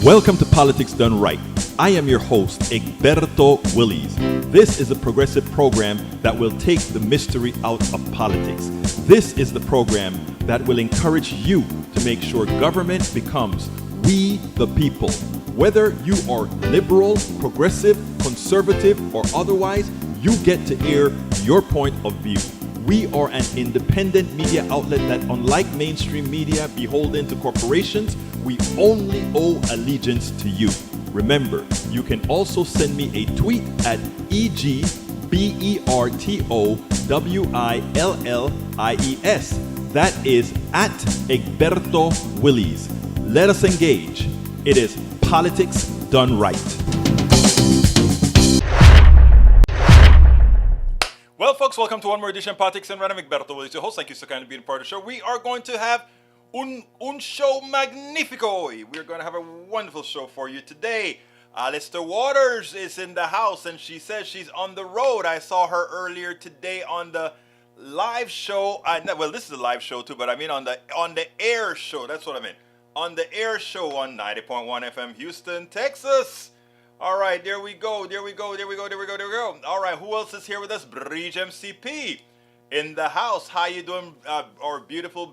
Welcome to Politics Done Right. I am your host, Egberto Willies. This is a progressive program that will take the mystery out of politics. This is the program that will encourage you to make sure government becomes we the people. Whether you are liberal, progressive, conservative, or otherwise, you get to air your point of view. We are an independent media outlet that, unlike mainstream media beholden to corporations, we only owe allegiance to you. Remember, you can also send me a tweet at EGBERTOWILLIES. That is at Egberto Willies. Let us engage. It is Politics Done Right. Well, folks, welcome to one more edition of Politics and Random. Egberto Willies, your host. Thank you so kindly being part of the show. We are going to have un show magnifico. We're going to have a wonderful show for you today. Alistair Waters is in the house, and she says she's on the road. I saw her earlier today on the live show. Well, this is a live show too, but I mean on the air show. That's what I mean. On the air show on 90.1 FM, Houston, Texas. All right, there we go. All right, who else is here with us? Bridge MCP in the house. How you doing, our beautiful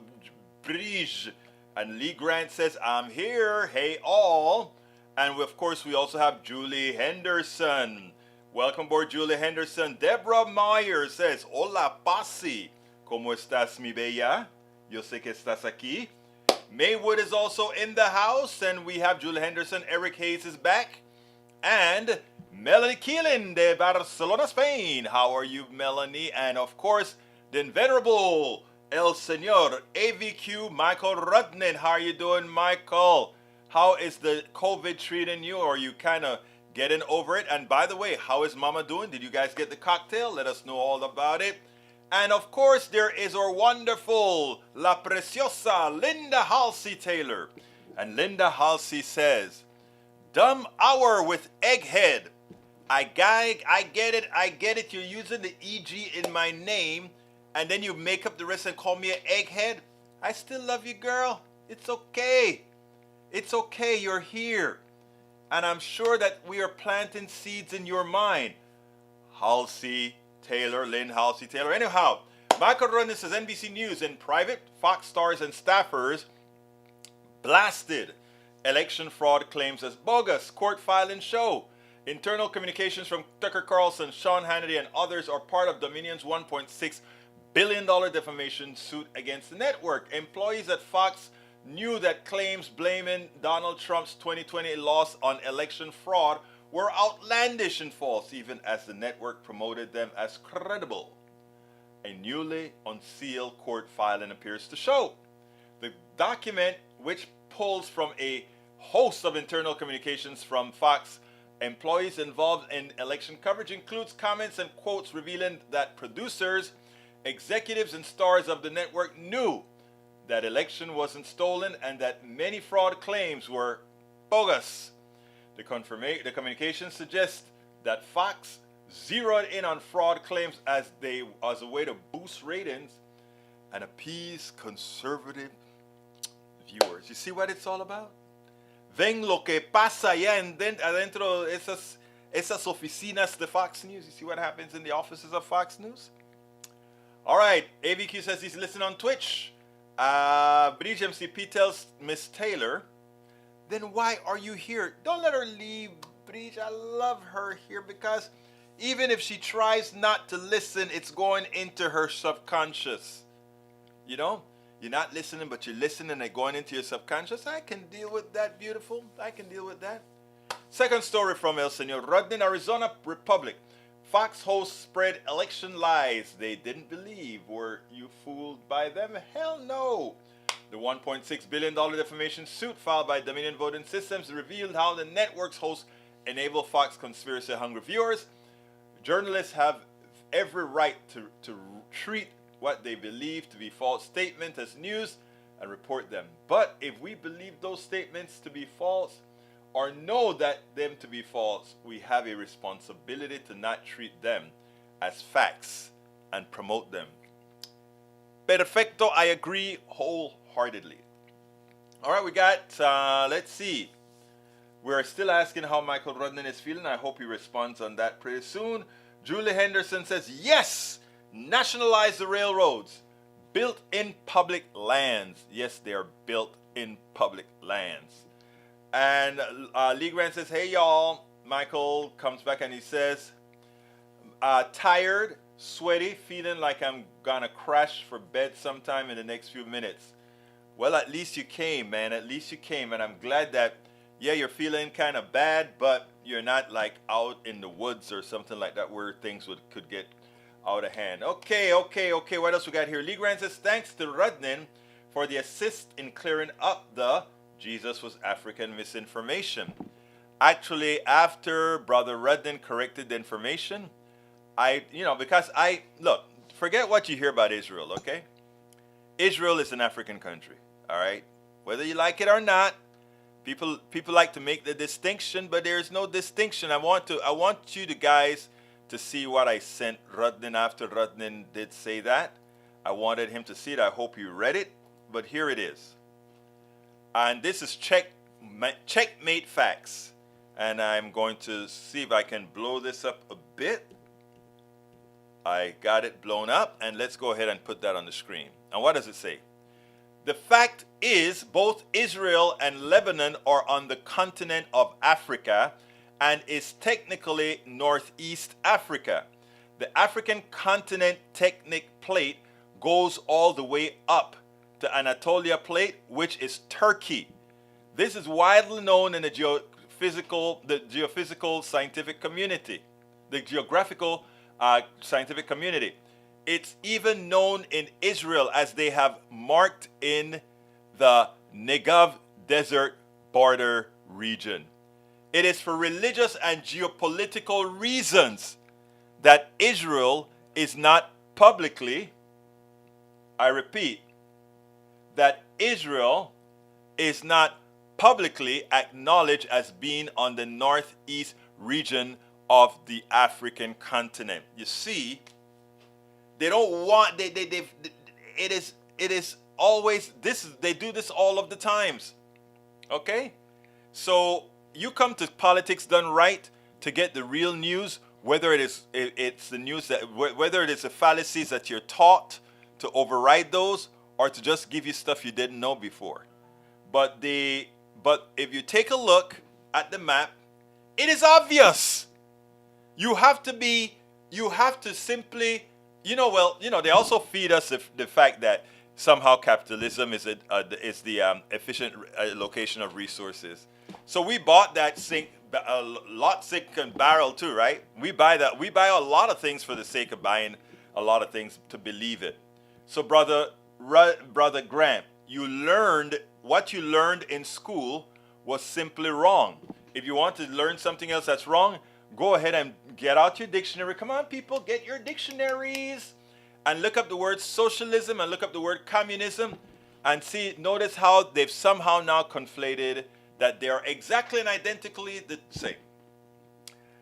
Bridge? And Lee Grant says, I'm here. Hey, all. And of course, we also have Julie Henderson. Welcome aboard, Julie Henderson. Deborah Meyer says, Hola, Pasi. ¿Cómo estás, mi bella? Yo sé que estás aquí. Maywood is also in the house. And we have Julie Henderson. Eric Hayes is back. And Melanie Keelan de Barcelona, Spain. How are you, Melanie? And of course, the venerable El Señor AVQ, Michael Rudnin. How are you doing, Michael? How is the COVID treating you? Are you kind of getting over it? And by the way, how is Mama doing? Did you guys get the cocktail? Let us know all about it. And of course, there is our wonderful, La Preciosa, Linda Halsey Taylor. And Linda Halsey says, Dumb hour with egghead. I get it. You're using the EG in my name, and then you make up the rest and call me an egghead. I still love you, girl. It's okay. It's okay. You're here. And I'm sure that we are planting seeds in your mind. Halsey Taylor, Lynn Halsey Taylor. Anyhow, Michael Ronis says NBC News in private, Fox stars and staffers blasted election fraud claims as bogus. Court filing show. Internal communications from Tucker Carlson, Sean Hannity, and others are part of Dominion's $1.6 billion defamation suit against the network. Employees at Fox knew that claims blaming Donald Trump's 2020 loss on election fraud were outlandish and false, even as the network promoted them as credible. A newly unsealed court filing appears to show. The document, which pulls from a host of internal communications from Fox employees involved in election coverage, includes comments and quotes revealing that producers, executives, and stars of the network knew that election wasn't stolen and that many fraud claims were bogus. The communication suggests that Fox zeroed in on fraud claims as a way to boost ratings and appease conservative viewers. You see what it's all about? Ven lo que pasa allá adentro de esas oficinas de Fox News. You see what happens in the offices of Fox News? All right, AVQ says he's listening on Twitch. Bridge MCP tells Miss Taylor, then why are you here? Don't let her leave, Bridge. I love her here because even if she tries not to listen, it's going into her subconscious. You know? You're not listening, but you're listening and going into your subconscious. I can deal with that, beautiful. I can deal with that. Second story from El Señor Rudnin, Arizona Republic. Fox hosts spread election lies they didn't believe. Were you fooled by them? Hell no. The $1.6 billion defamation suit filed by Dominion Voting Systems revealed how the network's hosts enable Fox conspiracy-hungry viewers. Journalists have every right to treat what they believe to be false statements as news and report them. But if we believe those statements to be false or know that them to be false, we have a responsibility to not treat them as facts and promote them. Perfecto, I agree wholeheartedly. All right, we got, let's see. We're still asking how Michael Rudnan is feeling. I hope he responds on that pretty soon. Julie Henderson says, yes, nationalize the railroads. Built in public lands. Yes, they are built in public lands. And Lee Grant says, hey, y'all. Michael comes back and he says, tired, sweaty, feeling like I'm going to crash for bed sometime in the next few minutes. Well, at least you came, man. At least you came. And I'm glad that, yeah, you're feeling kind of bad, but you're not like out in the woods or something like that where things could get out of hand. Okay. What else we got here? Lee Grant says, thanks to Rudnan for the assist in clearing up the Jesus was African misinformation. Actually, after Brother Rudnan corrected the information, look, forget what you hear about Israel, okay? Israel is an African country, all right? Whether you like it or not, people like to make the distinction, but there's no distinction. I want you guys to see what I sent Rudnan after Rudnan did say that. I wanted him to see it. I hope you read it, but here it is. And this is checkmate facts. And I'm going to see if I can blow this up a bit. I got it blown up, and let's go ahead and put that on the screen. And what does it say? The fact is, both Israel and Lebanon are on the continent of Africa and is technically Northeast Africa. The African continent tectonic plate goes all the way up to Anatolia plate, which is Turkey. This is widely known in the geophysical scientific community, the geographical scientific community. It's even known in Israel as they have marked in the Negev desert border region. It is for religious and geopolitical reasons that Israel is not publicly, I repeat, that Israel is not publicly acknowledged as being on the northeast region of the African continent. You see, they don't want it is always this. They do this all of the times. Okay, so you come to politics done right to get the real news, whether it's the news that whether it is the fallacies that you're taught to override those, or to just give you stuff you didn't know before. But if you take a look at the map, it is obvious. You have to simply, they also feed us the fact that somehow capitalism is the efficient allocation of resources. So we bought that lot, sink, and barrel too, right? We buy that. We buy a lot of things for the sake of buying a lot of things to believe it. So brother Grant, what you learned in school was simply wrong. If you want to learn something else that's wrong, go ahead and get out your dictionary. Come on, people, get your dictionaries and look up the word socialism and look up the word communism and notice how they've somehow now conflated that they are exactly and identically the same.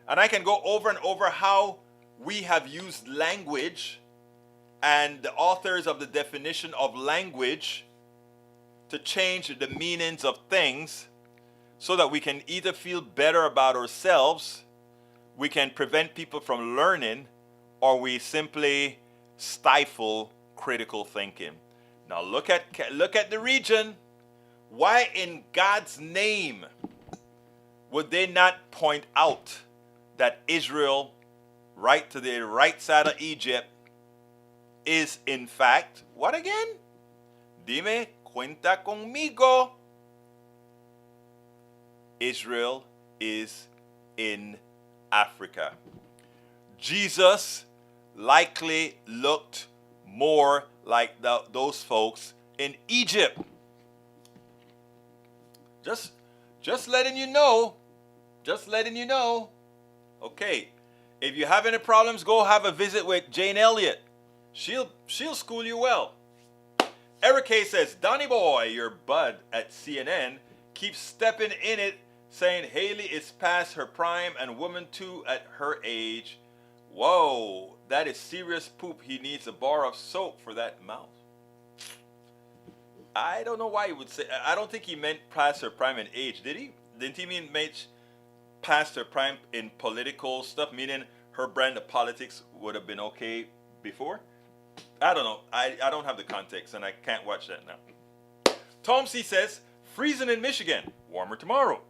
And I can go over and over how we have used language and the authors of the definition of language to change the meanings of things so that we can either feel better about ourselves, we can prevent people from learning, or we simply stifle critical thinking. Now look at the region. Why in God's name would they not point out that Israel, right to the right side of Egypt, is in fact, what again? Dime, cuenta conmigo. Israel is in Africa. Jesus likely looked more like those folks in Egypt. Just letting you know. Just letting you know. Okay. If you have any problems, go have a visit with Jane Elliott. She'll school you well. Eric K says, Donnie boy, your bud at CNN keeps stepping in it, saying Haley is past her prime and woman too at her age. Whoa, that is serious poop. He needs a bar of soap for that mouth. I don't know why he would say. I don't think he meant past her prime in age, did he? didn't he mean Mitch past her prime in political stuff, meaning her brand of politics would have been okay before? I don't know. I don't have the context and I can't watch that now. Tom C says, freezing in Michigan, warmer tomorrow.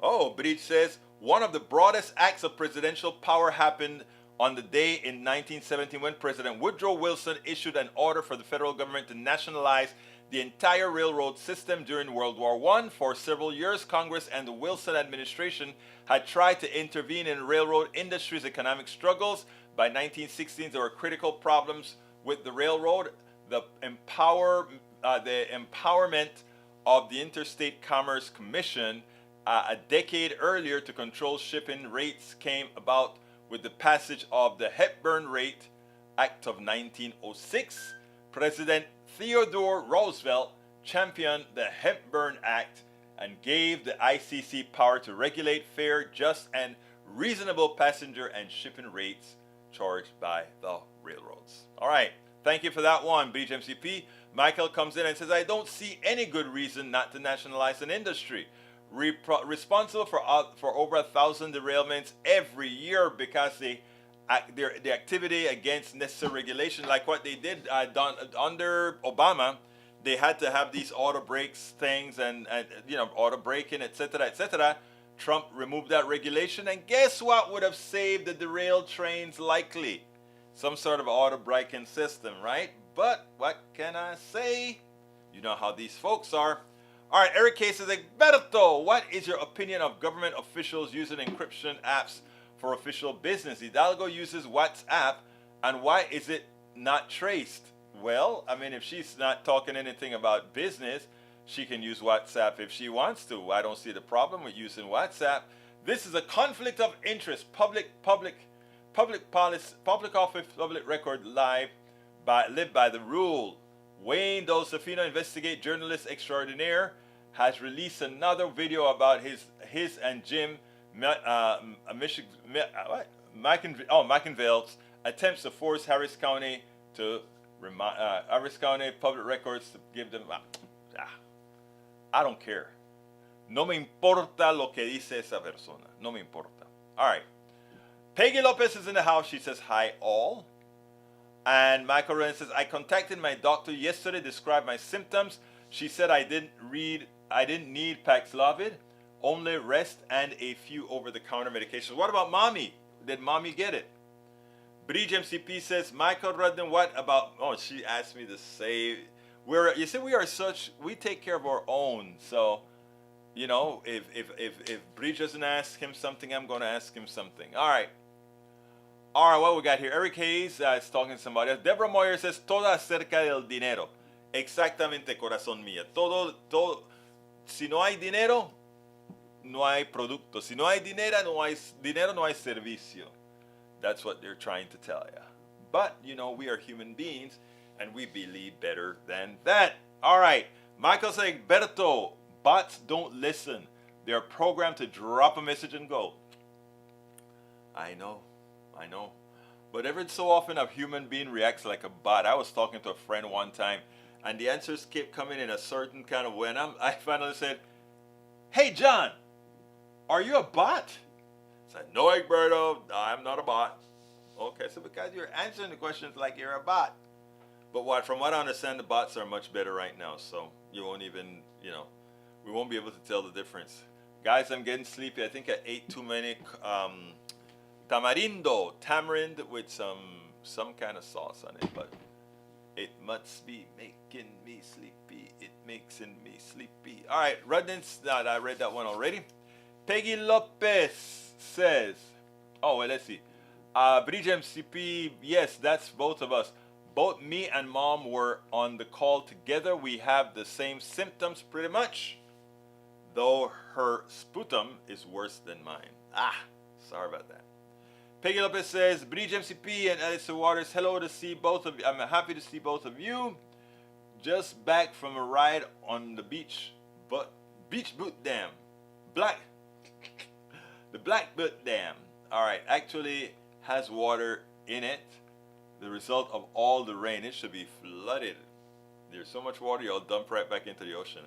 Oh, Breach says, one of the broadest acts of presidential power happened on the day in 1917 when President Woodrow Wilson issued an order for the federal government to nationalize the entire railroad system during World War I. For several years, Congress and the Wilson administration had tried to intervene in railroad industry's economic struggles. By 1916, there were critical problems with the railroad. The empowerment of the Interstate Commerce Commission a decade earlier to control shipping rates came about with the passage of the Hepburn Rate Act of 1906. President Theodore Roosevelt championed the Hepburn Act and gave the ICC power to regulate fair, just, and reasonable passenger and shipping rates charged by the railroads. All right, thank you for that one, BGMCP. Michael comes in and says, I don't see any good reason not to nationalize an industry. Responsible for over 1,000 derailments every year because the activity against necessary regulation, like what they did under Obama. They had to have these auto brakes things and auto braking, etc., etc. Trump removed that regulation, and guess what would have saved the derailed trains? Likely some sort of auto braking system, right? But what can I say? You know how these folks are. All right, Eric K says, Egberto, what is your opinion of government officials using encryption apps for official business? Hidalgo uses WhatsApp, and why is it not traced? Well, I mean, if she's not talking anything about business, she can use WhatsApp if she wants to. I don't see the problem with using WhatsApp. This is a conflict of interest. Public policy, public office, public record, live by the rule. Wayne Dolcefino, investigate journalist extraordinaire, has released another video about his and Jim McInville's attempts to force Harris County public records to give them. I don't care. No me importa lo que dice esa persona. No me importa. All right. Peggy Lopez is in the house. She says, hi all. And Michael Ren says, I contacted my doctor yesterday, described my symptoms. She said I didn't need Paxlovid, only rest and a few over-the-counter medications. What about mommy? Did mommy get it? Bridge MCP says, Michael Rudden, what about, she asked me to say, we take care of our own. So, if Bridge doesn't ask him something, I'm going to ask him something. All right, what we got here? Eric Hayes is talking to somebody else. Deborah Moyer says, todo acerca del dinero. Exactamente, corazón mía. Todo. Si no hay dinero, no hay producto. Si no hay dinero, no hay servicio. That's what they're trying to tell you. But, we are human beings, and we believe better than that. All right. Michael saying, Berto, bots don't listen. They're programmed to drop a message and go. I know. But every so often a human being reacts like a bot. I was talking to a friend one time, and the answers kept coming in a certain kind of way. And I finally said, hey, John, are you a bot? I said, no, Egberto, I'm not a bot. Okay, so because you're answering the questions like you're a bot. But from what I understand, the bots are much better right now. So you won't even, we won't be able to tell the difference. Guys, I'm getting sleepy. I think I ate too many tamarind with some kind of sauce on it, but it must be making me sleepy. It makes me sleepy. All right, I read that one already. Peggy Lopez says, let's see. Bridge MCP, yes, that's both of us. Both me and mom were on the call together. We have the same symptoms pretty much, though her sputum is worse than mine. Sorry about that. Peggy Lopez says, Bridge MCP and Alice Waters, hello to see both of you. I'm happy to see both of you. Just back from a ride on the beach boot dam. The Black Butte Dam. All right, actually has water in it. The result of all the rain, it should be flooded. There's so much water, you'll dump right back into the ocean.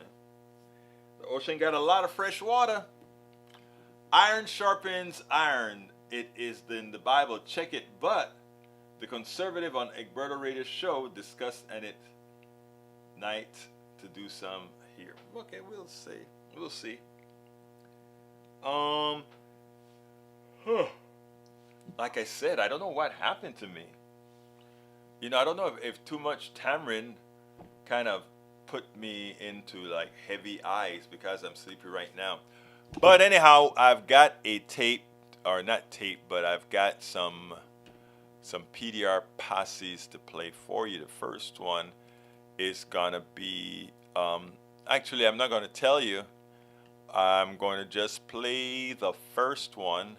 The ocean got a lot of fresh water. Iron sharpens iron. It is in the Bible. Check it. But the conservative on Egberto Radio show discussed and it night to do some here. Okay, we'll see. We'll see. Like I said, I don't know what happened to me. You know, I don't know if too much tamarind kind of put me into like heavy eyes because I'm sleepy right now. But anyhow, I've got a tape, or not tape, but I've got some PDR passes to play for you. The first one is gonna be, actually I'm not gonna tell you. I'm going to just play the first one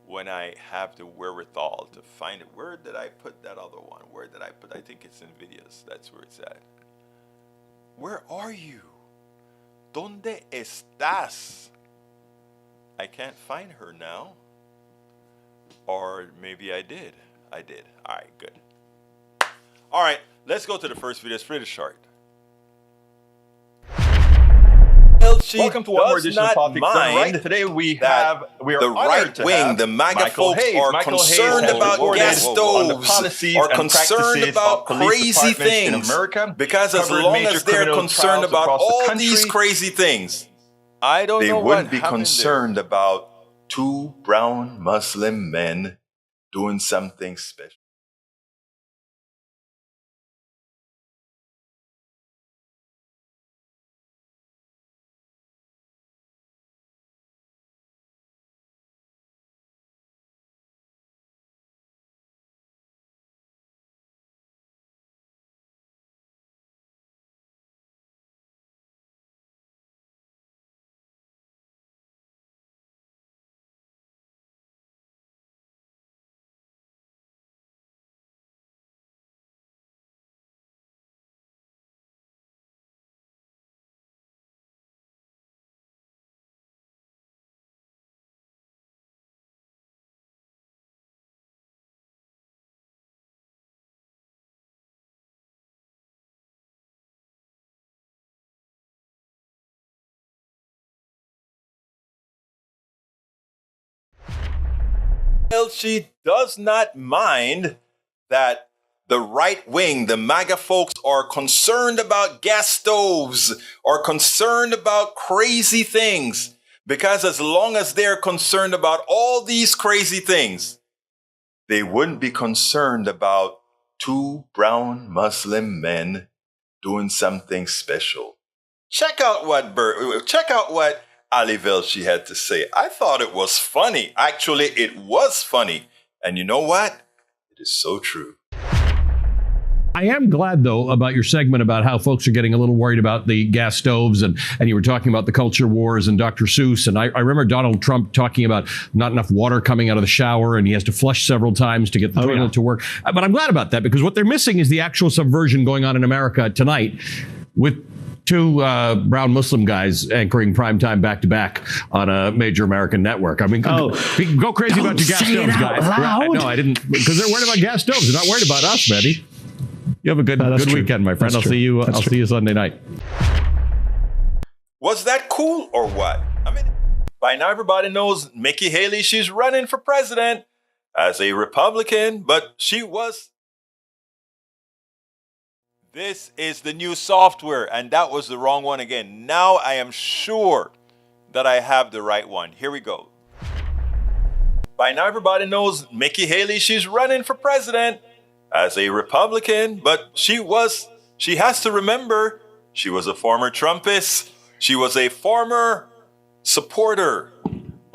when I have the wherewithal to find it. Where did I put that other one? Where did I put? I think it's in videos. That's where it's at. Where are you? ¿Dónde estás? I can't find her now. Or maybe I did. I did. All right, good. All right, let's go to the first video. It's pretty short. Welcome to one more edition of Politics Done Right. Today we are the right wing, the MAGA folks are concerned about gas stoves, are concerned about crazy things, because as long as they're concerned about all these crazy things, I don't know what happened. They wouldn't be concerned about two brown Muslim men doing something special. Well, she does not mind that the right wing, the MAGA folks, are concerned about gas stoves, are concerned about crazy things, because as long as they're concerned about all these crazy things, they wouldn't be concerned about two brown Muslim men doing something special. Check out what Ali Velshi had to say. I thought it was funny. Actually, it was funny. And you know what? It is so true. I am glad, though, about your segment about how folks are getting a little worried about the gas stoves, and you were talking about the culture wars and Dr. Seuss. And I remember Donald Trump talking about not enough water coming out of the shower, and he has to flush several times to get the toilet to work. But I'm glad about that, because what they're missing is the actual subversion going on in America tonight with two brown Muslim guys anchoring primetime back-to-back on a major American network. I mean, go crazy about your gas stoves, guys. No, I didn't, because they're worried about gas stoves. They're not worried about us, Betty. You have a good weekend, my friend. I'll see you Sunday night. Was that cool or what? I mean, by now everybody knows Nikki Haley, she's running for president as a Republican, but she was. This is the new software, and that was the wrong one again. Now I am sure that I have the right one. Here we go. By now everybody knows Nikki Haley, she's running for president as a Republican, but she has to remember, she was a former Trumpist. She was a former supporter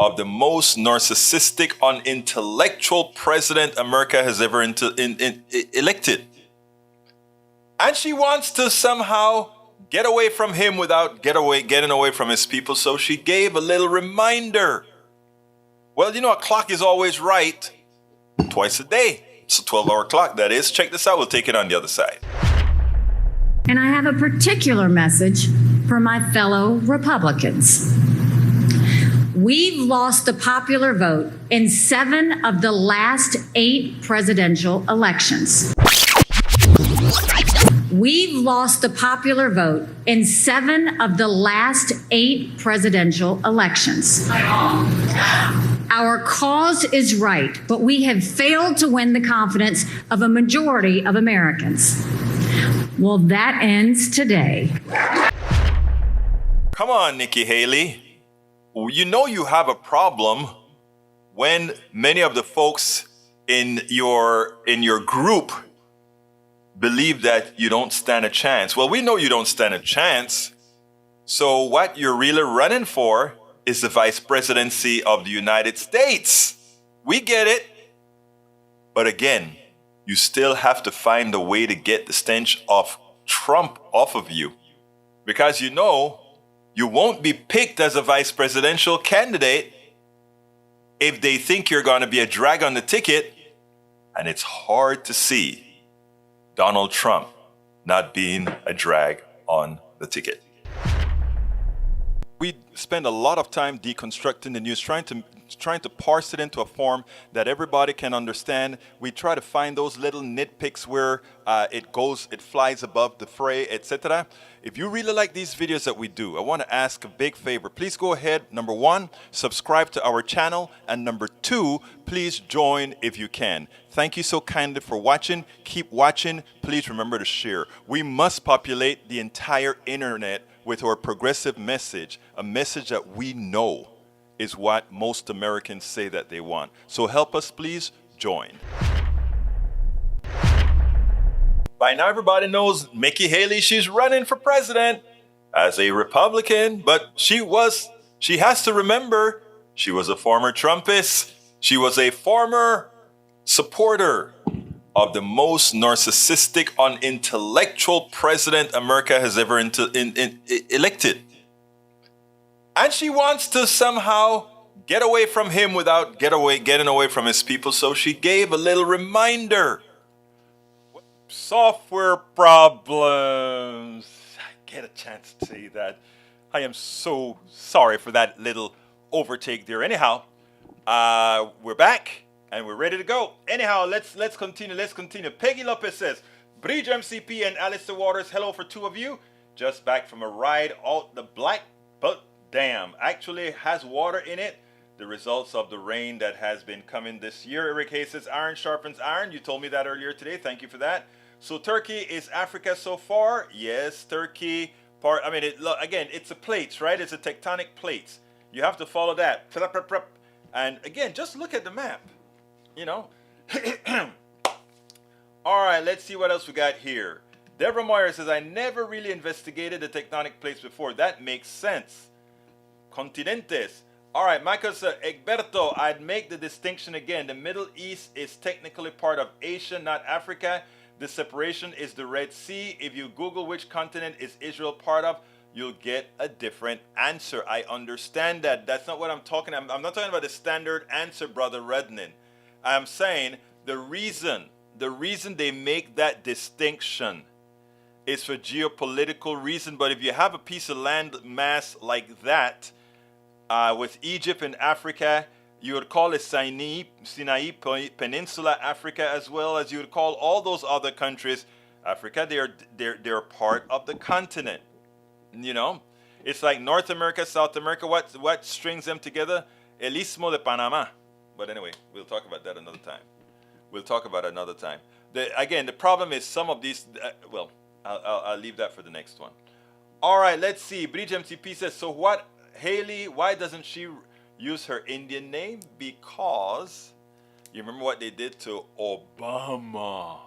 of the most narcissistic, unintellectual president America has ever elected. And she wants to somehow get away from him without getting away from his people. So she gave a little reminder. Well, you know, a clock is always right twice a day. It's a 12-hour clock, that is. Check this out. We'll take it on the other side. And I have a particular message for my fellow Republicans. We've lost the popular vote in 7 of the last 8 presidential elections. We've lost the popular vote in 7 of the last 8 presidential elections. Our cause is right, but we have failed to win the confidence of a majority of Americans. Well, that ends today. Come on, Nikki Haley. You know you have a problem when many of the folks in your group believe that you don't stand a chance. Well, we know you don't stand a chance. So what you're really running for is the vice presidency of the United States. We get it. But again, you still have to find a way to get the stench of Trump off of you. Because you know you won't be picked as a vice presidential candidate if they think you're going to be a drag on the ticket. And it's hard to see Donald Trump not being a drag on the ticket. We spend a lot of time deconstructing the news, trying to parse it into a form that everybody can understand. We try to find those little nitpicks where it flies above the fray, etc. If you really like these videos that we do, I want to ask a big favor. Please go ahead, number 1, subscribe to our channel, and number 2, please join if you can. Thank you so kindly for watching. Keep watching. Please remember to share. We must populate the entire internet with our progressive message, a message that we know is what most Americans say that they want. So help us, please join. By now, everybody knows Nikki Haley, she's running for president as a Republican, but she has to remember, she was a former Trumpist. She was a former supporter of the most narcissistic, unintellectual president America has ever elected. And she wants to somehow get away from him without getting away from his people. So she gave a little reminder. Software problems. I get a chance to say that. I am so sorry for that little overtake there. Anyhow, we're back. And we're ready to go. Anyhow, let's continue. Peggy Lopez says, Bridge MCP and Alistair Waters, hello for 2 of you. Just back from a ride out the Black Buck Dam. Actually has water in it. The results of the rain that has been coming this year. Eric Hayes says, iron sharpens iron. You told me that earlier today. Thank you for that. So Turkey is Africa so far. Yes, Turkey. Again, it's a plates, right? It's a tectonic plates. You have to follow that. And again, just look at the map. You know. All right, let's see what else we got here. Deborah Moyer says, I never really investigated the tectonic plates before. That makes sense. Continentes. All right, Michael says, Egberto, I'd make the distinction again. The Middle East is technically part of Asia, not Africa. The separation is the Red Sea. If you Google which continent is Israel part of, you'll get a different answer. I understand that. That's not what I'm talking about. I'm not talking about the standard answer, Brother Rednin. I'm saying the reason they make that distinction is for geopolitical reason. But if you have a piece of land mass like that, with Egypt and Africa, you would call it Sinai Peninsula Africa, as well as you would call all those other countries Africa. They're part of the continent. You know, it's like North America, South America. What strings them together? El Istmo de Panama. But anyway, we'll talk about that another time. Again, the problem is some of these, I'll leave that for the next one. All right, let's see. Bridge MCP says, so what, Haley, why doesn't she use her Indian name? Because you remember what they did to Obama.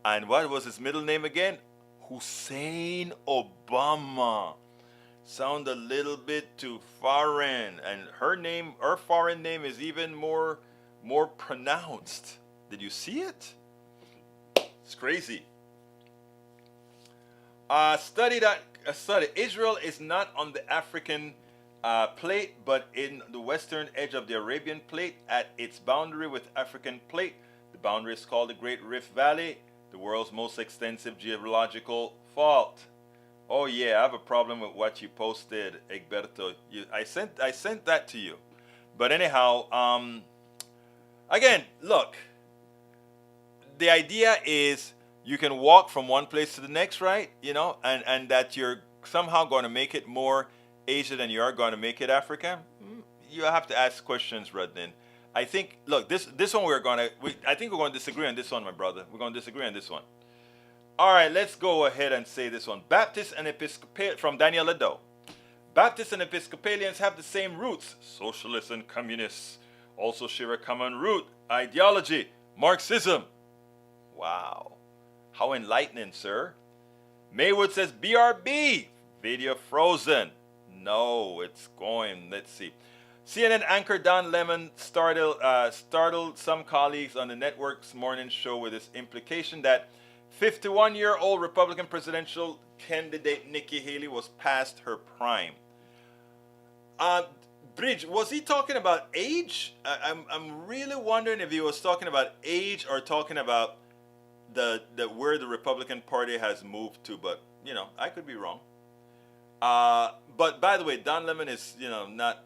And what was his middle name again? Hussein Obama. Sound a little bit too foreign, and her foreign name is even more pronounced. Did you see it? It's crazy. Study. Israel is not on the African plate, but in the western edge of the Arabian plate at its boundary with African plate. The boundary is called the Great Rift Valley, the world's most extensive geological fault. Oh yeah, I have a problem with what you posted, Egberto. I sent that to you. But anyhow, again, look. The idea is you can walk from one place to the next, right? You know, and that you're somehow going to make it more Asia than you are going to make it Africa. You have to ask questions, Rudnin. I think, look, this one I think we're going to disagree on this one, my brother. We're going to disagree on this one. All right, let's go ahead and say this one. Baptists and Episcopalians, from Daniel Ledo. Baptists and Episcopalians have the same roots. Socialists and communists also share a common root. Ideology, Marxism. Wow. How enlightening, sir. Maywood says, BRB. Video frozen. No, it's going. Let's see. CNN anchor Don Lemon startled some colleagues on the network's morning show with his implication that 51-year-old Republican presidential candidate Nikki Haley was past her prime. Bridge, was he talking about age? I'm really wondering if he was talking about age or talking about the where the Republican Party has moved to. But you know, I could be wrong. But by the way, Don Lemon is not.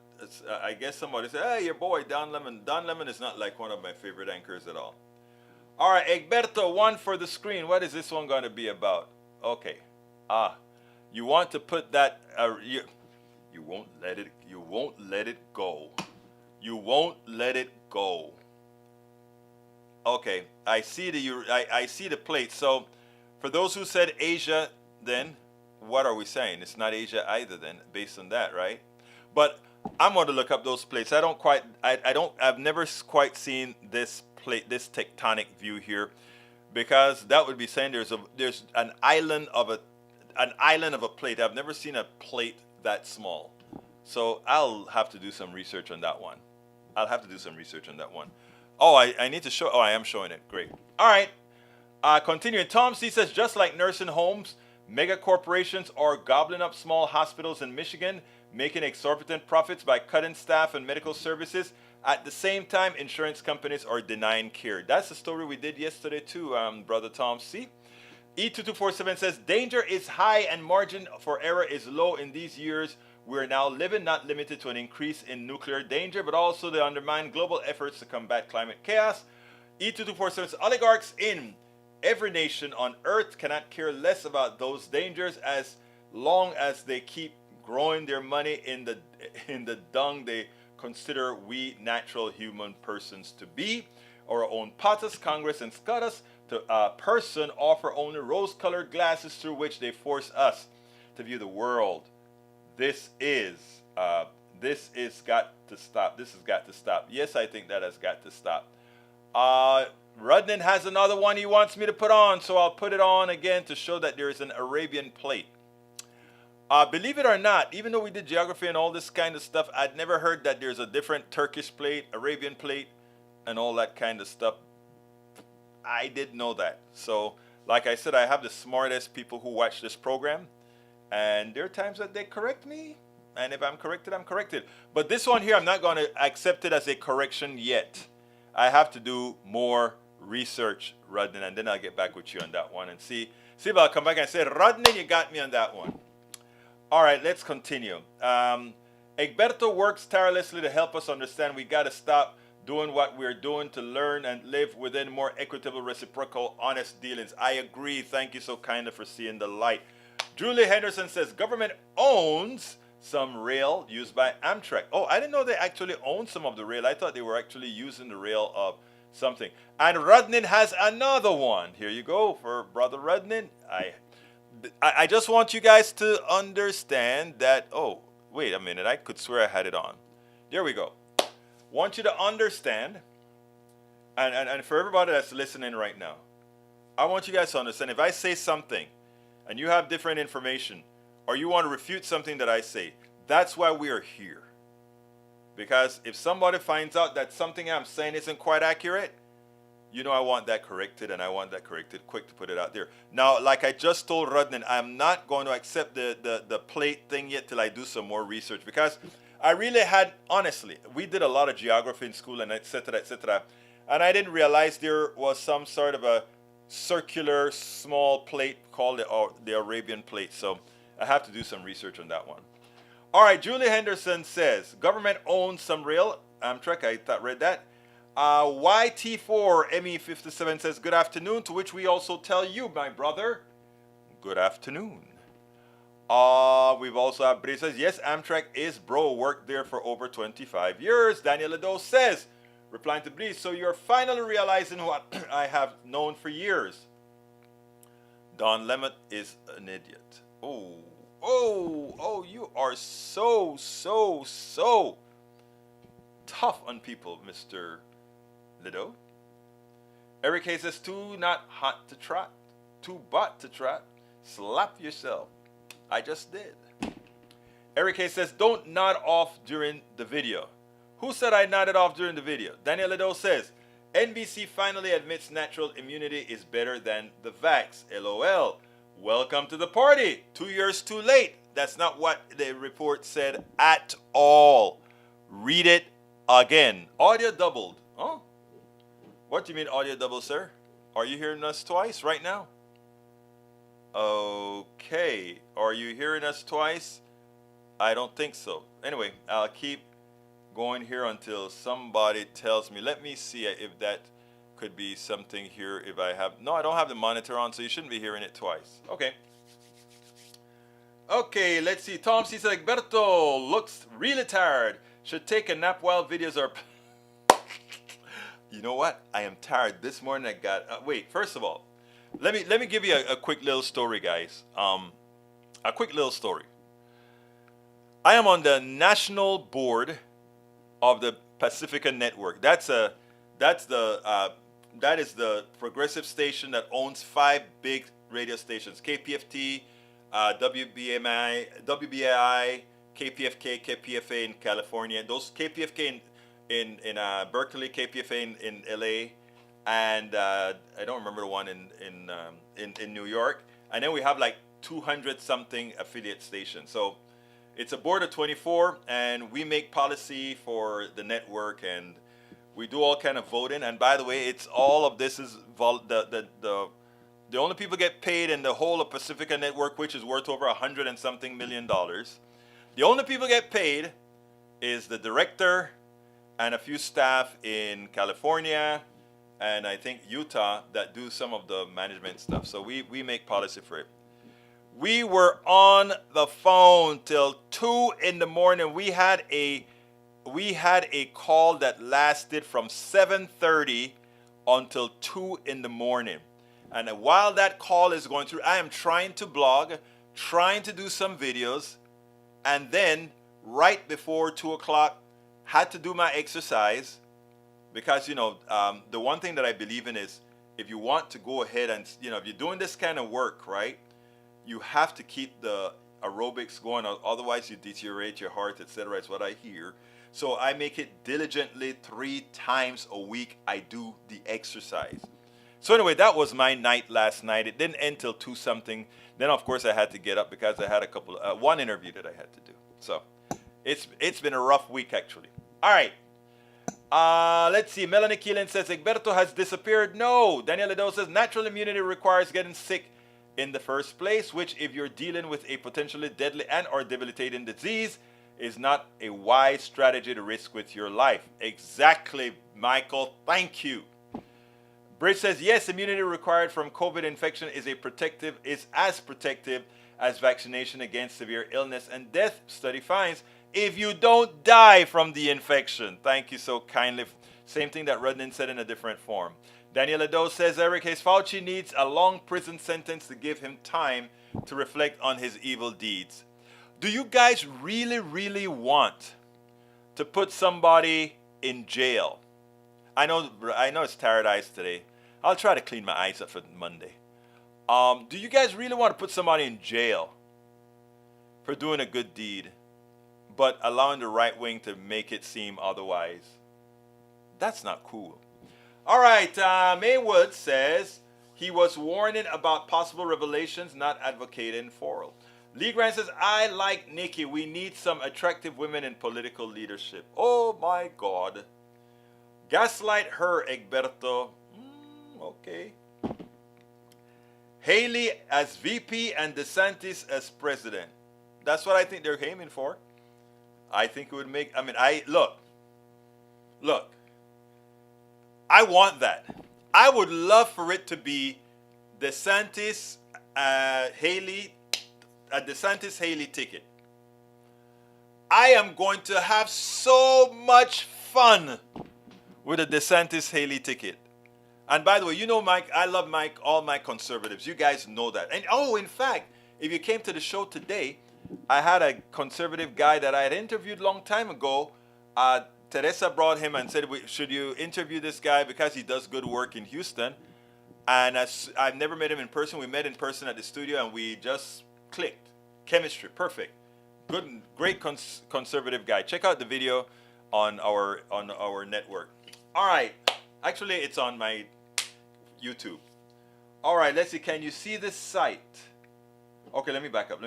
I guess somebody said, "Hey, your boy Don Lemon." Don Lemon is not like one of my favorite anchors at all. All right, Egberto, one for the screen. What is this one going to be about? Okay. You want to put that. You won't let it. You won't let it go. You won't let it go. Okay, I see I see the plate. So, for those who said Asia, then what are we saying? It's not Asia either. Then, based on that, right? But I'm going to look up those plates. I've never quite seen this plate, this tectonic view here, because that would be saying there's an island of a plate. I've never seen a plate that small. So I'll have to do some research on that one. Oh, I need to show. Oh, I am showing it. Great. All right. Continuing. Tom C says, just like nursing homes, mega corporations are gobbling up small hospitals in Michigan, making exorbitant profits by cutting staff and medical services. At the same time, insurance companies are denying care. That's the story we did yesterday too, Brother Tom C. E2247 says, danger is high and margin for error is low in these years. We are now living, not limited to an increase in nuclear danger, but also to undermine global efforts to combat climate chaos. E2247 says, oligarchs in every nation on earth cannot care less about those dangers as long as they keep growing their money in the dung they consider we natural human persons to be. Our own potus, Congress, and Scotus to a person offer only rose-colored glasses through which they force us to view the world. This is got to stop. This has got to stop. Yes, I think that has got to stop. Rudnin has another one he wants me to put on, so I'll put it on again to show that there is an Arabian plate. Believe it or not, even though we did geography and all this kind of stuff, I'd never heard that there's a different Turkish plate, Arabian plate, and all that kind of stuff. I didn't know that. So, like I said, I have the smartest people who watch this program, and there are times that they correct me, and if I'm corrected, I'm corrected. But this one here, I'm not going to accept it as a correction yet. I have to do more research, Rudnin, and then I'll get back with you on that one and see if I'll come back and say, Rudnin, you got me on that one. All right, let's continue. Egberto works tirelessly to help us understand we got to stop doing what we're doing to learn and live within more equitable, reciprocal, honest dealings. I agree. Thank you so kindly for seeing the light. Julie Henderson says, government owns some rail used by Amtrak. Oh, I didn't know they actually owned some of the rail. I thought they were actually using the rail of something. And Rudnin has another one. Here you go for Brother Rudnin. I just want you guys to understand that, oh, wait a minute, I could swear I had it on. There we go. Want you to understand, and for everybody that's listening right now, I want you guys to understand, if I say something and you have different information, or you want to refute something that I say, that's why we are here. Because if somebody finds out that something I'm saying isn't quite accurate, you know I want that corrected, and I want that corrected quick to put it out there. Now, like I just told Rudnin, I'm not going to accept the plate thing yet till I do some more research, because I really had, honestly, we did a lot of geography in school and et cetera, and I didn't realize there was some sort of a circular small plate called the Arabian plate. So I have to do some research on that one. All right, Julie Henderson says, government owns some rail. Amtrak, I read that. YT4 ME57 says, good afternoon, to which we also tell you, my brother, good afternoon. We've also had Bray says, yes, Amtrak is bro, worked there for over 25 years. Daniel Lado says, replying to Bree, so you're finally realizing what I have known for years. Don Lemmet is an idiot. Oh, you are so tough on people, Mr. Lido. Eric Hayes says, too not hot to trot, too butt to trot. Slap yourself. I just did. Eric Hayes says, don't nod off during the video. Who said I nodded off during the video? Daniel Lido says, NBC finally admits natural immunity is better than the vax. LOL. Welcome to the party. 2 years too late. That's not what the report said at all. Read it again. Audio doubled. Oh? What do you mean audio doubled, sir? Are you hearing us twice right now? Okay. Are you hearing us twice? I don't think so. Anyway, I'll keep going here until somebody tells me. Let me see if that could be something here. If I have, no, I don't have the monitor on, so you shouldn't be hearing it twice. Okay, let's see. Tom C. says, Egberto looks really tired. Should take a nap while videos are. You know what? I am tired. This morning I got. Wait. First of all, let me give you a quick little story, guys. A quick little story. I am on the national board of the Pacifica Network. That is the progressive station that owns 5 big radio stations: KPFT, WBAI, KPFK, KPFA in California. Those KPFK in Berkeley, KPFA in LA, and I don't remember the one in New York. And then we have like 200 something affiliate stations. So it's a board of 24, and we make policy for the network, and we do all kind of voting. And by the way, it's all of this is the only people get paid in the whole of Pacifica Network, which is worth over $100 and something million. The only people get paid is the director and a few staff in California and I think Utah that do some of the management stuff. So we make policy for it. We were on the phone till 2 in the morning. We had a call that lasted from 7:30 until 2 in the morning. And while that call is going through, I am trying to blog, trying to do some videos, and then right before 2 o'clock, had to do my exercise because, the one thing that I believe in is if you want to go ahead and, if you're doing this kind of work, right, you have to keep the aerobics going, otherwise you deteriorate your heart, etc. It's what I hear. So I make it diligently 3 times a week. I do the exercise. So anyway, that was my night last night. It didn't end till 2 something. Then of course I had to get up because I had one interview that I had to do. So it's been a rough week actually. All right. Let's see. Melanie Keelan says Egberto has disappeared. No. Daniel Lido says natural immunity requires getting sick in the first place, which if you're dealing with a potentially deadly and or debilitating disease is not a wise strategy to risk with your life. Exactly, Michael. Thank you. Bridge says, yes, immunity required from COVID infection is as protective as vaccination against severe illness and death. Study finds if you don't die from the infection. Thank you so kindly. Same thing that Rudnin said in a different form. Daniel Ado says, Eric Hayes Fauci needs a long prison sentence to give him time to reflect on his evil deeds. Do you guys really, really want to put somebody in jail? I know it's tired eyes today. I'll try to clean my eyes up for Monday. Do you guys really want to put somebody in jail for doing a good deed, but allowing the right wing to make it seem otherwise? That's not cool. All right, Maywood says he was warning about possible revelations, not advocating for it. Lee Grant says, I like Nikki. We need some attractive women in political leadership. Oh my God. Gaslight her, Egberto. Okay. Haley as VP and DeSantis as president. That's what I think they're aiming for. I think it would make, look. I want that. I would love for it to be DeSantis Haley, a DeSantis Haley ticket. I am going to have so much fun with a DeSantis Haley ticket. And by the way, you know, Mike, I love Mike, all my conservatives. You guys know that. And oh, in fact, if you came to the show today, I had a conservative guy that I had interviewed a long time ago. Teresa brought him and said, should you interview this guy because he does good work in Houston? And I've never met him in person. We met in person at the studio and we just clicked. Chemistry, perfect. Good, great conservative guy. Check out the video on our network. All right. Actually, it's on my YouTube. All right, let's see. Can you see this site? Okay, let me back up.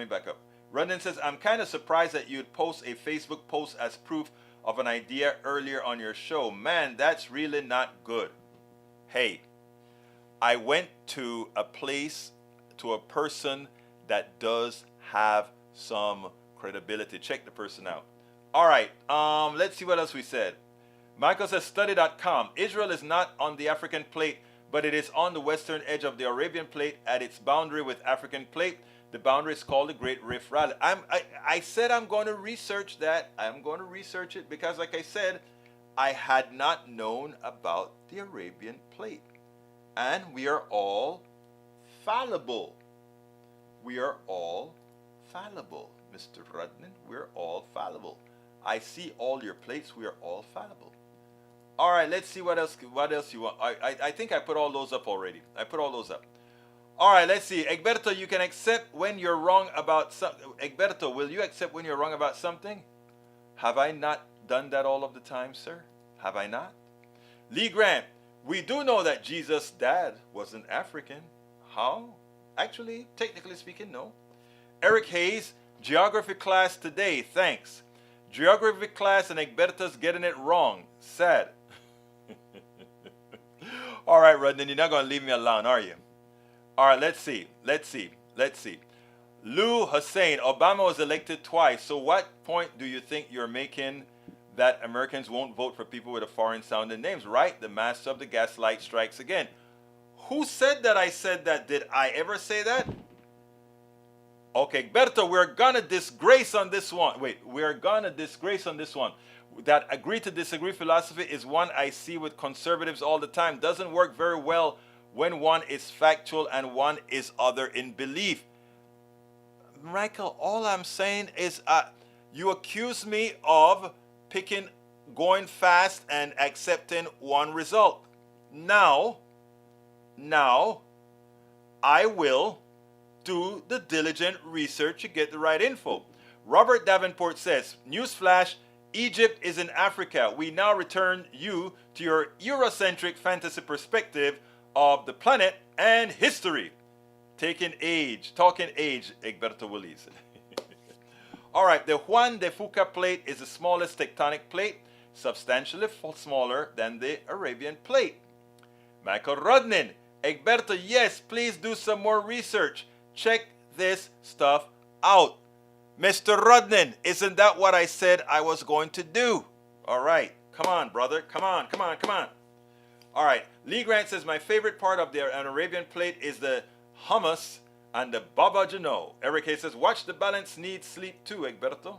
Rundin says, I'm kind of surprised that you'd post a Facebook post as proof of an idea earlier on your show. Man, that's really not good. Hey, I went to a place, to a person that does have some credibility. Check the person out. All right, let's see what else we said. Michael says, study.com. Israel is not on the African plate, but it is on the western edge of the Arabian plate at its boundary with African plate. The boundary is called the Great Rift Valley. I said I'm going to research that. I'm going to research it because, like I said, I had not known about the Arabian plate. And we are all fallible. We are all fallible, Mr. Rudnin. We're all fallible. I see all your plates. We are all fallible. All right, let's see what else you want. I think I put all those up already. I put all those up. All right, let's see. Egberto, you can accept when you're wrong about something. Egberto, will you accept when you're wrong about something? Have I not done that all of the time, sir? Have I not? Lee Grant, we do know that Jesus' dad was an African. How? Actually, technically speaking, no. Eric Hayes, geography class today. Thanks. Geography class and Egberto's getting it wrong. Sad. All right, Rudnin, you're not going to leave me alone, are you? All right, let's see. Lou Hussein, Obama was elected twice. So what point do you think you're making that Americans won't vote for people with a foreign sounding names? Right? The master of the gaslight strikes again. Who said that I said that? Did I ever say that? Okay, Berto, we're going to disgrace on this one. Wait, we're going to disgrace on this one. That agree to disagree philosophy is one I see with conservatives all the time. Doesn't work very well when one is factual and one is other in belief. Michael, all I'm saying is you accuse me of going fast and accepting one result. Now, I will do the diligent research to get the right info. Robert Davenport says, newsflash, Egypt is in Africa. We now return you to your Eurocentric fantasy perspective of the planet and history. Talking age, Egberto Willis. All right, the Juan de Fuca plate is the smallest tectonic plate, substantially smaller than the Arabian plate. Michael Rudnin, Egberto, yes, please do some more research. Check this stuff out. Mr. Rudnin, isn't that what I said I was going to do? All right, come on, brother, come on. All right, Lee Grant says, my favorite part of the Arabian plate is the hummus and the baba jano. Eric Hayes says, watch the balance needs sleep too, Egberto.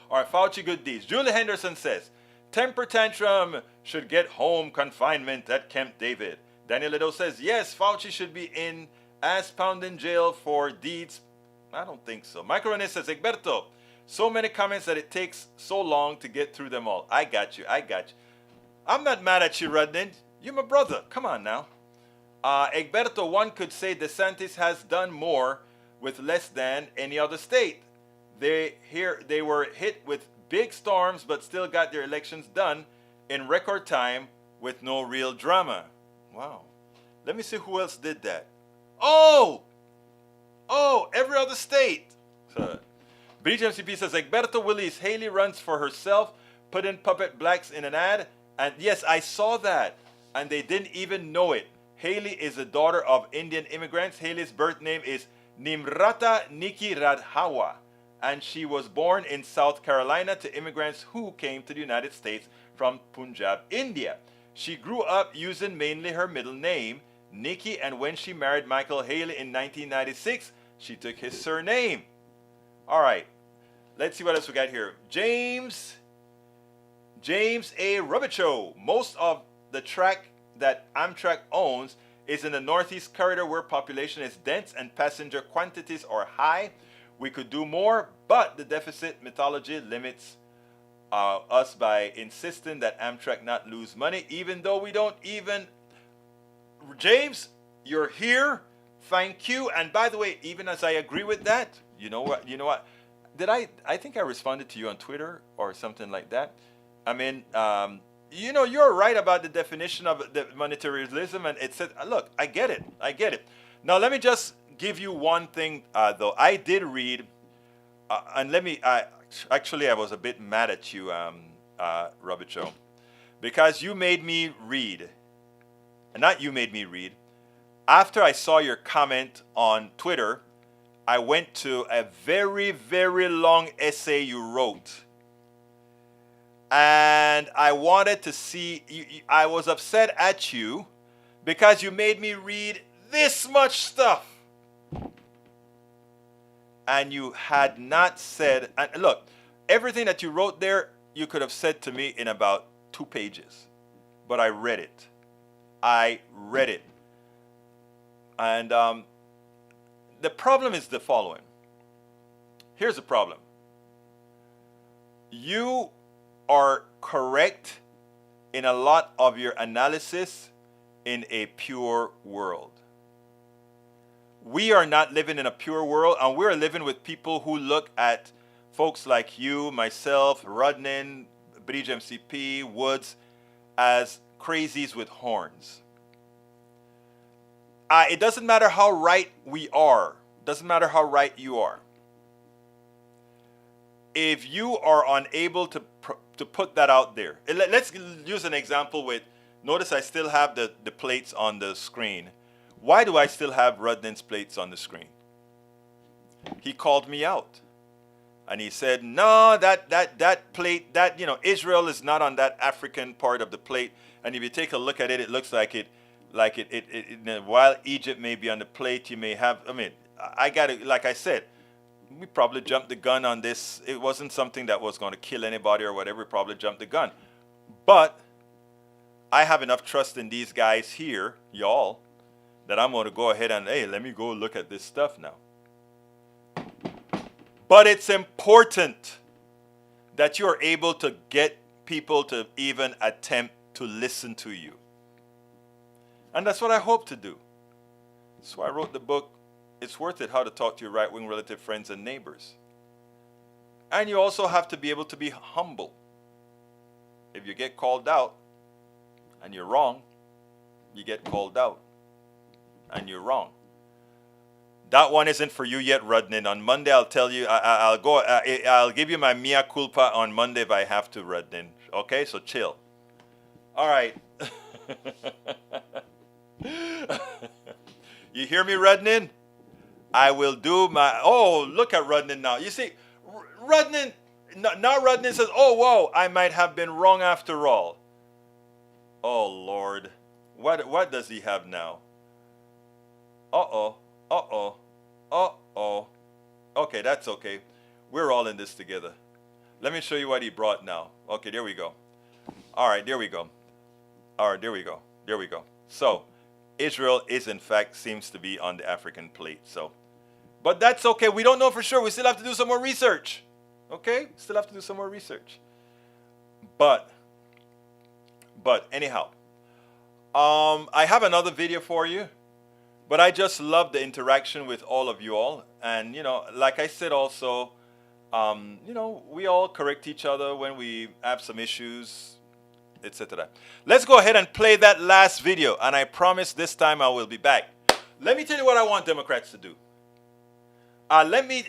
All right, Fauci good deeds. Julie Henderson says, temper tantrum should get home confinement at Camp David. Daniel Lido says, yes, Fauci should be in ass-pound in jail for deeds. I don't think so. Michael Rene says, Egberto, so many comments that it takes so long to get through them all. I got you. I'm not mad at you, Rudnin. You're my brother. Come on now. Egberto, one could say DeSantis has done more with less than any other state. They were hit with big storms but still got their elections done in record time with no real drama. Wow. Let me see who else did that. Oh, every other state. BGMCP says, Egberto Willis, Haley runs for herself, put in puppet blacks in an ad. And yes, I saw that. And they didn't even know it. Haley is the daughter of Indian immigrants. Haley's birth name is Nimrata Nikki Radhawa. And she was born in South Carolina to immigrants who came to the United States from Punjab, India. She grew up using mainly her middle name, Nikki, and when she married Michael Haley in 1996, she took his surname. All right, let's see what else we got here. James A. Robichaud. Most of the track that Amtrak owns is in the Northeast Corridor where population is dense and passenger quantities are high. We could do more, but the deficit methodology limits us by insisting that Amtrak not lose money, even though we don't even. James, you're here. Thank you. And by the way, even as I agree with that, you know what? I think I responded to you on Twitter or something like that. I mean, you're right about the definition of the monetarianism, and it said, look, I get it. Now, let me just give you one thing, though. I did read, and I was a bit mad at you, Robichaud, because you made me read, and not you made me read. After I saw your comment on Twitter, I went to a very, very long essay you wrote. And I wanted to see, I was upset at you because you made me read this much stuff. And you had not said, and look, everything that you wrote there, you could have said to me in about 2 pages. But I read it. And the problem is the following. Here's the problem. You are correct in a lot of your analysis in a pure world. We are not living in a pure world, and we're living with people who look at folks like you, myself, Rudnin, Bridge MCP, Woods, as crazies with horns. It doesn't matter how right we are. Doesn't matter how right you are. If you are unable to put that out there. Let's use an example with, notice I still have the plates on the screen. Why do I still have Rudnin's plates on the screen? He called me out. And he said, no, that plate, Israel is not on that African part of the plate. And if you take a look at it, it looks like while Egypt may be on the plate, you may have, like I said, we probably jumped the gun on this. It wasn't something that was going to kill anybody or whatever. We probably jumped the gun. But I have enough trust in these guys here, y'all, that I'm going to go ahead and, hey, let me go look at this stuff now. But it's important that you are able to get people to even attempt to listen to you. And that's what I hope to do. That's why I wrote the book, It's Worth It, How to Talk to Your Right-Wing Relative Friends and Neighbors. And you also have to be able to be humble. If you get called out and you're wrong, you get called out and you're wrong. That one isn't for you yet, Rudnin. On Monday, I'll tell you, I'll give you my mea culpa on Monday if I have to, Rudnin. Okay, so chill. All right. You hear me, Rudnin? I will do my, look at Rudnin now. You see, Rudnin, now Rudnin says, oh, whoa, I might have been wrong after all. Oh, Lord. What does he have now? Uh-oh. Okay, that's okay. We're all in this together. Let me show you what he brought now. Okay, there we go. All right, there we go. So, Israel is, in fact, seems to be on the African plate. So, but that's okay. We don't know for sure. We still have to do some more research. Okay? Still have to do some more research. But anyhow, I have another video for you. But I just love the interaction with all of you all. And, like I said also, we all correct each other when we have some issues, etc. Let's go ahead and play that last video. And I promise this time I will be back. Let me tell you what I want Democrats to do. Let me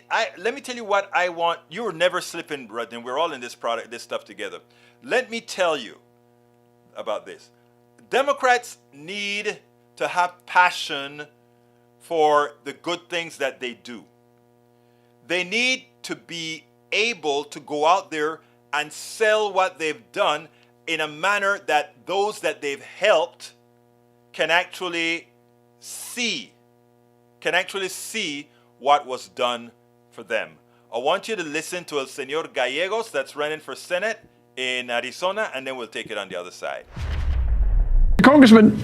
tell you what I want. You were never slipping, Rudnin. We're all in this stuff together. Let me tell you about this. Democrats need to have passion for the good things that they do. They need to be able to go out there and sell what they've done in a manner that those that they've helped can actually see what was done for them. I want you to listen to El Señor Gallegos that's running for Senate in Arizona, and then we'll take it on the other side. Congressman,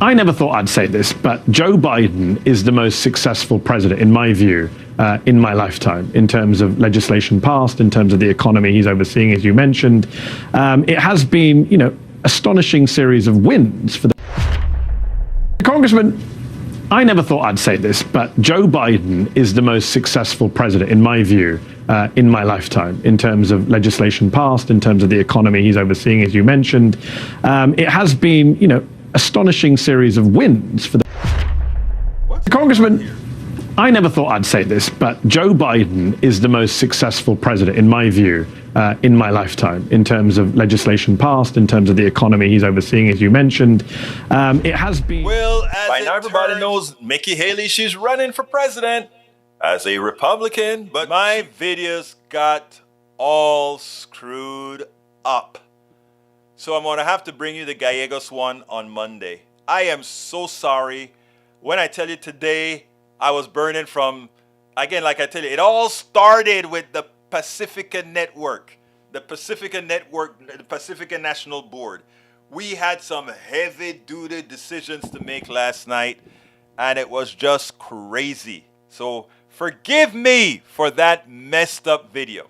I never thought I'd say this, but Joe Biden is the most successful president, in my view, in my lifetime, in terms of legislation passed, in terms of the economy he's overseeing, as you mentioned. It has been, astonishing series of wins for the Congressman. I never thought I'd say this, but Joe Biden is the most successful president, in my view, in my lifetime, in terms of legislation passed, in terms of the economy he's overseeing, as you mentioned. It has been, astonishing series of wins for the Congressman. I never thought I'd say this, but Joe Biden is the most successful president, in my view, in my lifetime, in terms of legislation passed, in terms of the economy he's overseeing, as you mentioned. It has been. Well, by now everybody knows Nikki Haley, she's running for president as a Republican, but my videos got all screwed up. So I'm going to have to bring you the Gallegos one on Monday. I am so sorry. When I tell you today, I was burning from, again, like I tell you, it all started with the Pacifica Network, the Pacifica National Board. We had some heavy-duty decisions to make last night, and it was just crazy. So forgive me for that messed up video.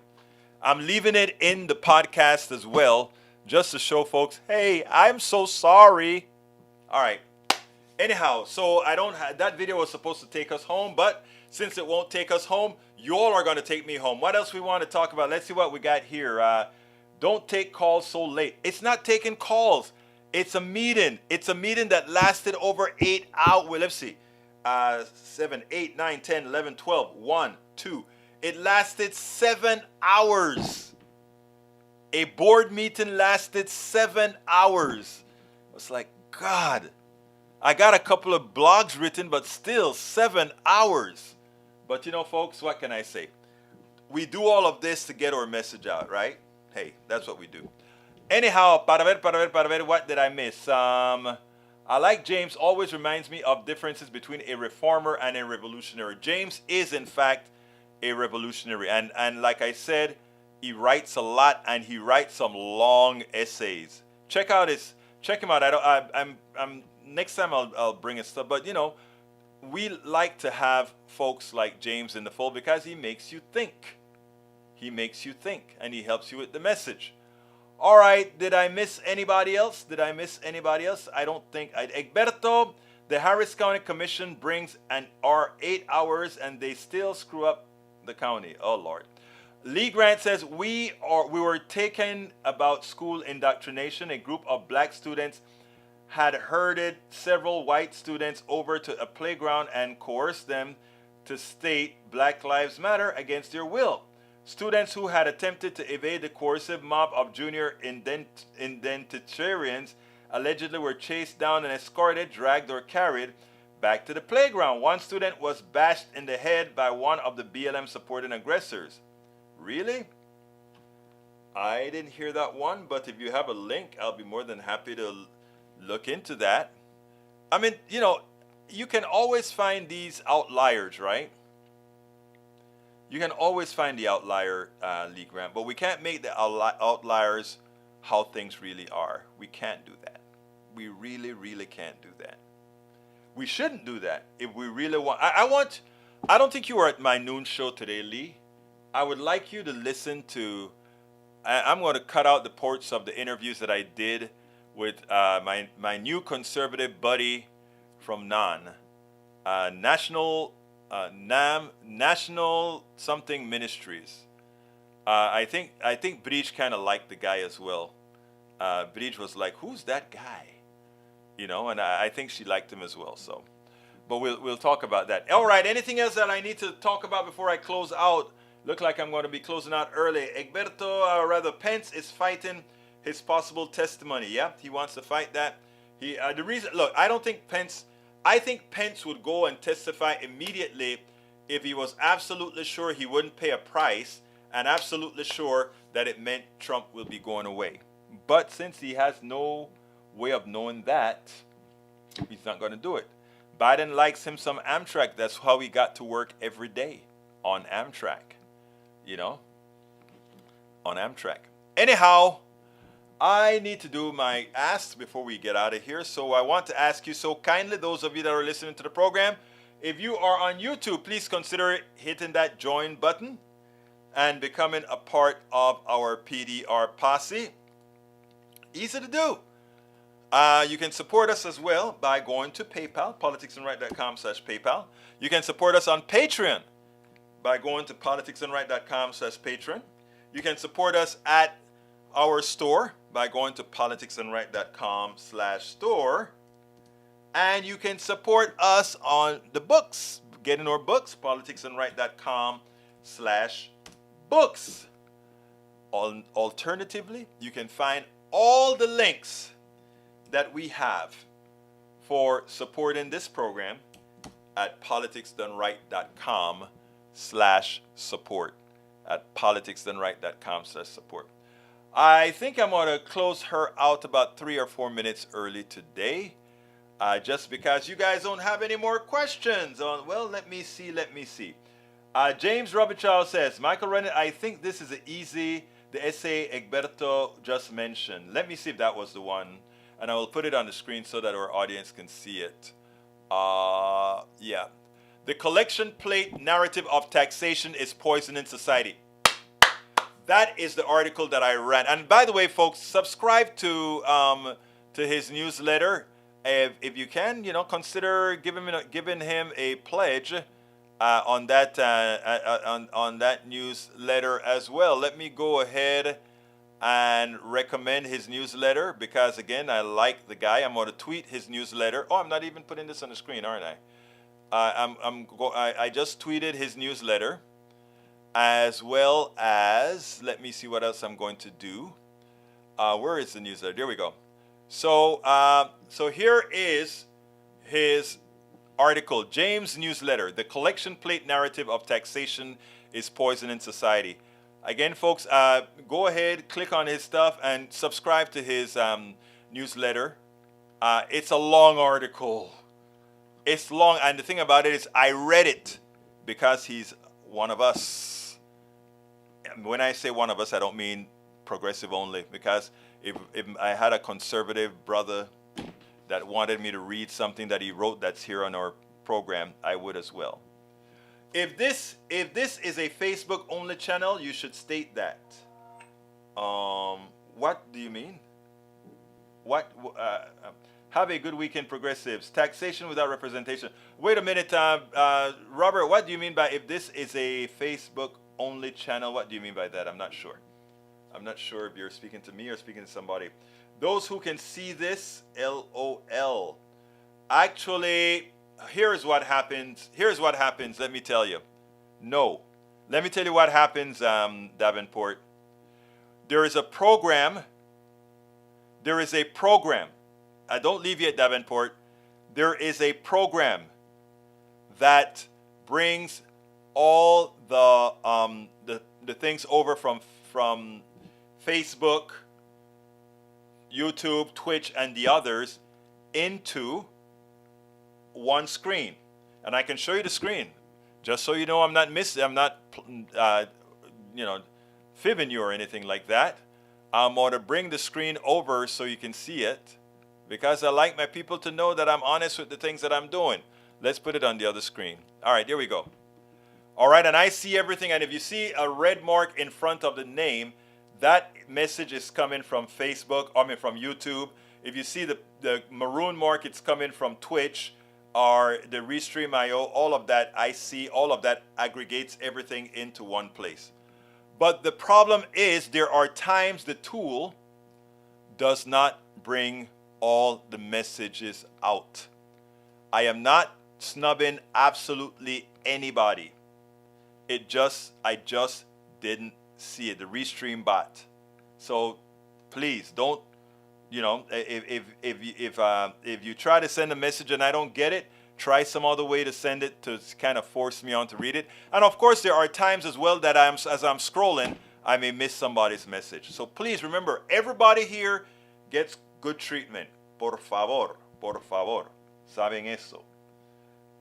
I'm leaving it in the podcast as well, just to show folks, hey, I'm so sorry. All right. Anyhow, so that video was supposed to take us home, but since it won't take us home, you all are going to take me home. What else we want to talk about? Let's see what we got here. Don't take calls so late. It's not taking calls. It's a meeting. It's a meeting that lasted over 8 hours. Well, let's see. 7, 8, 9, 10, 11, 12, 1, 2. It lasted 7 hours. A board meeting lasted 7 hours. I was like, God, I got a couple of blogs written, but still 7 hours. But folks, what can I say? We do all of this to get our message out, right? Hey, that's what we do. Anyhow, para ver, what did I miss? I like James, always reminds me of differences between a reformer and a revolutionary. James is, in fact, a revolutionary. And like I said, he writes a lot, and he writes some long essays. Check him out. I'm next time I'll bring his stuff. But we like to have folks like James in the fold because he makes you think. He makes you think, and he helps you with the message. All right, did I miss anybody else? I don't think Egberto, the Harris County Commission brings our 8 hours, and they still screw up the county. Oh Lord. Lee Grant says, we were taken about school indoctrination. A group of black students had herded several white students over to a playground and coerced them to state Black Lives Matter against their will. Students who had attempted to evade the coercive mob of junior indentarians allegedly were chased down and escorted, dragged, or carried back to the playground. One student was bashed in the head by one of the BLM supporting aggressors. Really? I didn't hear that one, but if you have a link, I'll be more than happy to look into that. I mean, you can always find these outliers, right? You can always find the outlier, Lee Grant, but we can't make the outliers how things really are. We can't do that. We really, really can't do that. We shouldn't do that if we really want. I don't think you were at my noon show today, Lee. I would like you to listen to, I'm going to cut out the parts of the interviews that I did with my new conservative buddy from National something ministries. I think Breach kind of liked the guy as well. Breach was like, who's that guy? And I think she liked him as well. So, but we'll talk about that. All right, anything else that I need to talk about before I close out? Look like I'm going to be closing out early. Pence is fighting his possible testimony. Yeah, he wants to fight that. I think Pence would go and testify immediately if he was absolutely sure he wouldn't pay a price and absolutely sure that it meant Trump will be going away. But since he has no way of knowing that, he's not going to do it. Biden likes him some Amtrak. That's how he got to work every day, on Amtrak. You know? On Amtrak. Anyhow, I need to do my asks before we get out of here. So I want to ask you so kindly, those of you that are listening to the program, if you are on YouTube, please consider hitting that join button and becoming a part of our PDR posse. Easy to do. You can support us as well by going to PayPal, politicsandright.com/PayPal. You can support us on Patreon by going to politicsandright.com/Patreon. You can support us at our store by going to politicsandright.com/store. And you can support us on the books, getting our books, politicsandright.com/books. Alternatively, you can find all the links that we have for supporting this program at politicsdoneright.com/support. At politicsdoneright.com/support. I think I'm going to close her out about 3 or 4 minutes early today. Just because you guys don't have any more questions on, well, let me see. James Robichaud says, Michael Renner, I think this is the essay Egberto just mentioned. Let me see if that was the one. And I will put it on the screen so that our audience can see it. Yeah. The collection plate narrative of taxation is poisoning society. That is the article that I ran. And by the way, folks, subscribe to his newsletter. If you can, consider giving him a pledge on that newsletter as well. Let me go ahead and recommend his newsletter because, again, I like the guy. I'm going to tweet his newsletter. Oh, I'm not even putting this on the screen, aren't I? I just tweeted his newsletter, as well as, let me see what else I'm going to do. Where is the newsletter? There we go. So here is his article, James' newsletter, The Collection Plate Narrative of Taxation is Poisoning Society. Again, folks, go ahead, click on his stuff, and subscribe to his newsletter. It's a long article. It's long, and the thing about it is I read it because he's one of us. When I say one of us, I don't mean progressive only, because if I had a conservative brother that wanted me to read something that he wrote that's here on our program, I would as well. If this is a Facebook only channel, you should state that. What do you mean? What? Have a good weekend, progressives. Taxation without representation. Wait a minute, Robert. What do you mean by if this is a Facebook only channel? What do you mean by that? I'm not sure. I'm not sure if you're speaking to me or speaking to somebody. Those who can see this, LOL. Actually, here's what happens. Here's what happens. Let me tell you. No. Let me tell you what happens, Davenport. There is a program. There is a program. Don't leave yet, Davenport. There is a program that brings all the things over from Facebook, YouTube, Twitch, and the others into one screen. And I can show you the screen, just so you know I'm not fibbing you or anything like that. I'm going to bring the screen over so you can see it, because I like my people to know that I'm honest with the things that I'm doing. Let's put it on the other screen. All right, here we go. All right, and I see everything. And if you see a red mark in front of the name, that message is coming from Facebook, from YouTube. If you see the maroon mark, it's coming from Twitch or the Restream.io. All of that, I see all of that aggregates everything into one place. But the problem is there are times the tool does not bring all the messages out. I am not snubbing absolutely anybody. I just didn't see it. The Restream bot. So please don't. If you try to send a message and I don't get it, try some other way to send it to kind of force me on to read it. And of course, there are times as well that as I'm scrolling, I may miss somebody's message. So please remember, everybody here gets good treatment. Por favor, por favor. Saben eso.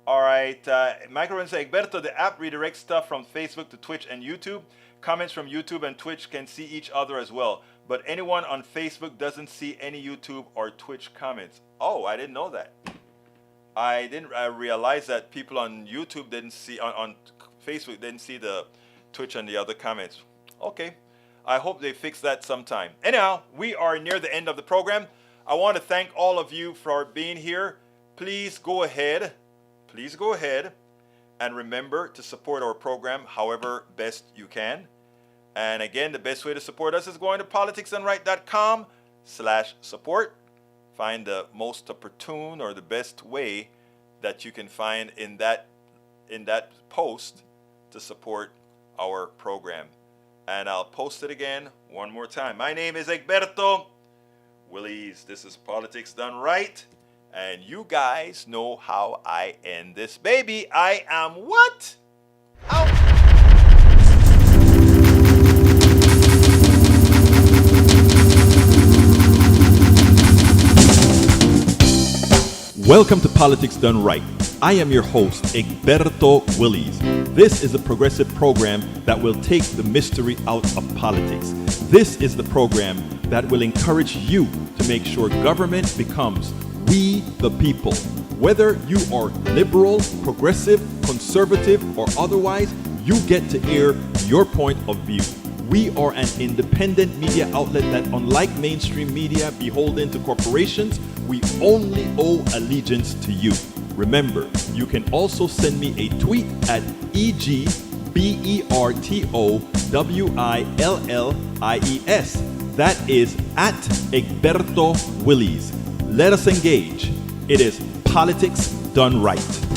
All right. Microphone says, Egberto, the app redirects stuff from Facebook to Twitch and YouTube. Comments from YouTube and Twitch can see each other as well. But anyone on Facebook doesn't see any YouTube or Twitch comments. Oh, I didn't know that. I didn't realize that people on YouTube didn't see, on Facebook didn't see the Twitch and the other comments. Okay. I hope they fix that sometime. Anyhow, we are near the end of the program. I want to thank all of you for being here. Please go ahead and remember to support our program however best you can. And again, the best way to support us is going to politicsdoneright.com/support. Find the most opportune or the best way that you can find in that post to support our program. And I'll post it again one more time. My name is Egberto Willies. This is Politics Done Right. And you guys know how I end this baby. I am what? Out. Welcome to Politics Done Right. I am your host, Egberto Willies. This is a progressive program that will take the mystery out of politics. This is the program that will encourage you to make sure government becomes we the people. Whether you are liberal, progressive, conservative, or otherwise, you get to air your point of view. We are an independent media outlet that, unlike mainstream media beholden to corporations, we only owe allegiance to you. Remember, you can also send me a tweet at EGBERTOWILLIES. That is at Egberto Willies. Let us engage. It is Politics Done Right.